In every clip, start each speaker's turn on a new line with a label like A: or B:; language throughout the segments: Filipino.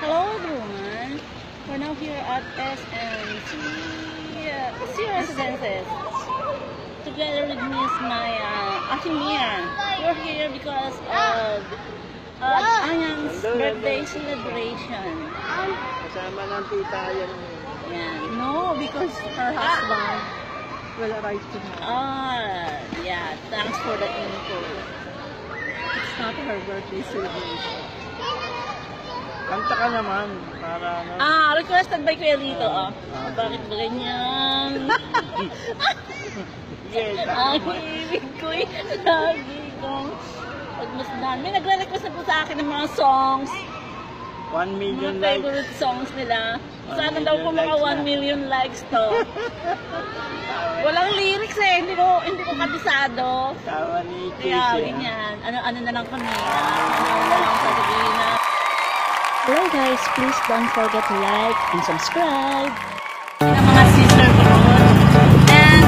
A: Hello everyone, we're now here at SMC Residences together with my Ate Mia. We're here because of Ayan's birthday celebration.
B: Kasama ng tita yan.
A: Yeah. No, because her husband
B: will arrive tomorrow.
A: Yeah, thanks for the info.
B: It's not her birthday celebration. Kanta ka naman para ano.
A: Requested by Kuya Lito. Bakit ba ganyan? Ang ibig ko'y lagi kong pagmasdan. May nagre-request na po sa akin ng mga songs.
B: 1 million
A: mga
B: likes.
A: favorite songs nila. Sana daw po mga 1 million likes to. Walang lyrics eh. Hindi ko kabisado.
B: Tawa ni Casey.
A: Kaya ganyan. Ano na lang kami. Ano na lang sasabihin na. Hello guys, please don't forget to like and subscribe. Yung mga sister ko noon. And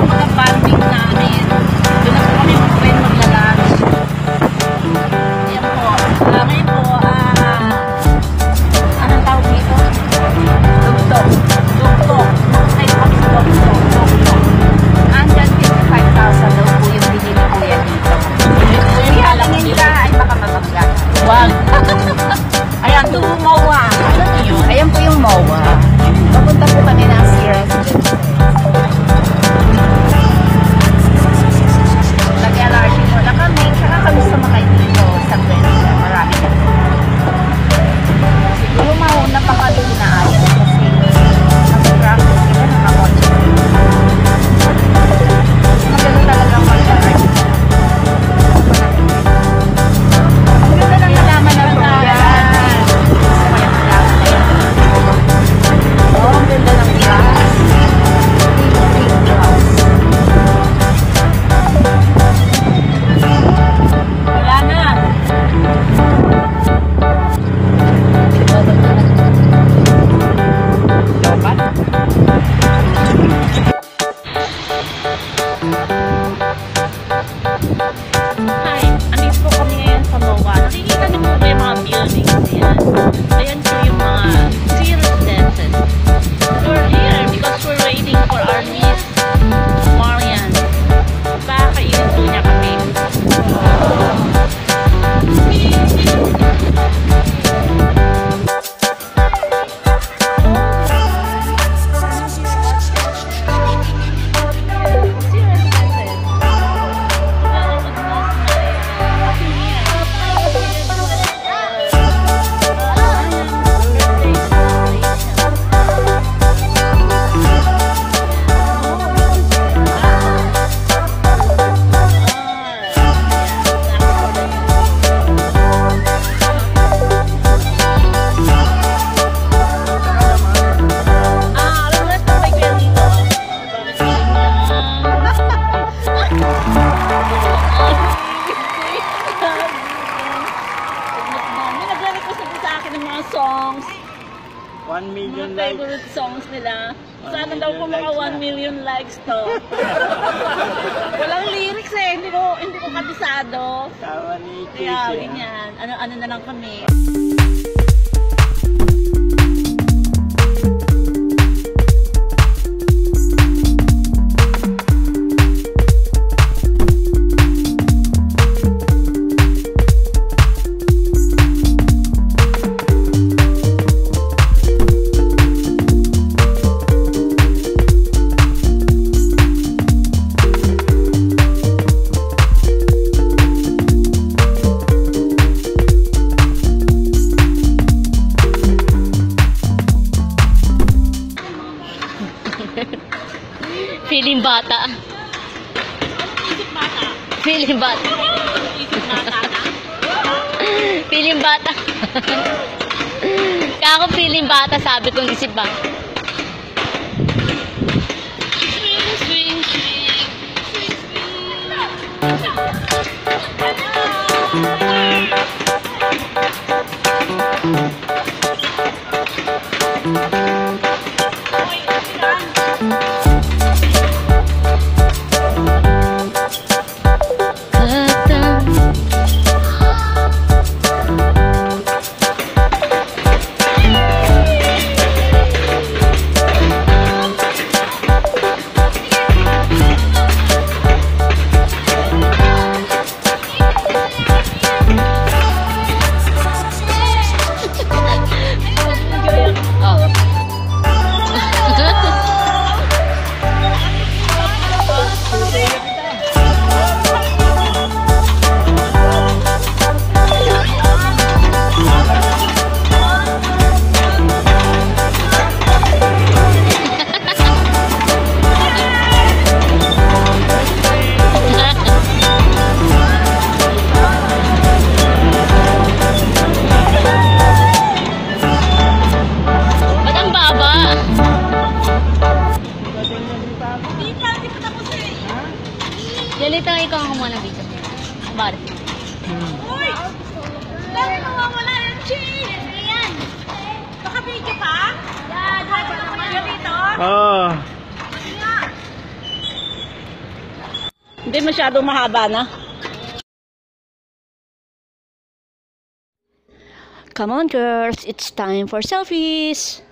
A: mga farming namin. Doon na po kami mag-train maglalunch. Ayan po. Ngayon po, anong tawag dito? Dugtog. Ay, kami sa dugtog. Andyan 55,000 daw po yung binili ko yan dito. Kaya lang nila ay baka mamagyan. Wag. Ayan, MOA. Ano yun? Ayan po yung MOA. Papunta po kami ng Residence. Nag-LRT mo na kami. Saka kami sumakay dito sa Grenada. Marami na. Siguro mauna pa kami inaayon kasi mag-practice kita ng kakotse. Maganda talagang mag-LRT. Ang ganda ng nalaman na po yan. Ang ganda ng glass. Wala na. Lobat? Hi, andito po kami ngayon sa MOA. Nakikita niyo po ba yung mga buildings yan? Ayan po yung mga residences. We're here because we're waiting for our Miss Marian. Pakakainin po niya kami. Songs.
B: 1 million
A: mga
B: likes.
A: favorite songs nila. Sana daw po mga 1 million likes to. Walang lyrics eh. Hindi ko kabisado.
B: Tawa ni Casey.
A: Kaya ganyan. Ano na lang kami. Feeling bata. Feeling bata. Feeling bata. Kaya ako feeling bata, sabi kong isip ba. Swing, swing, swing. Swing, swing.
B: Oh.
A: Hindi masyado mahaba na. Come on girls, it's time for selfies.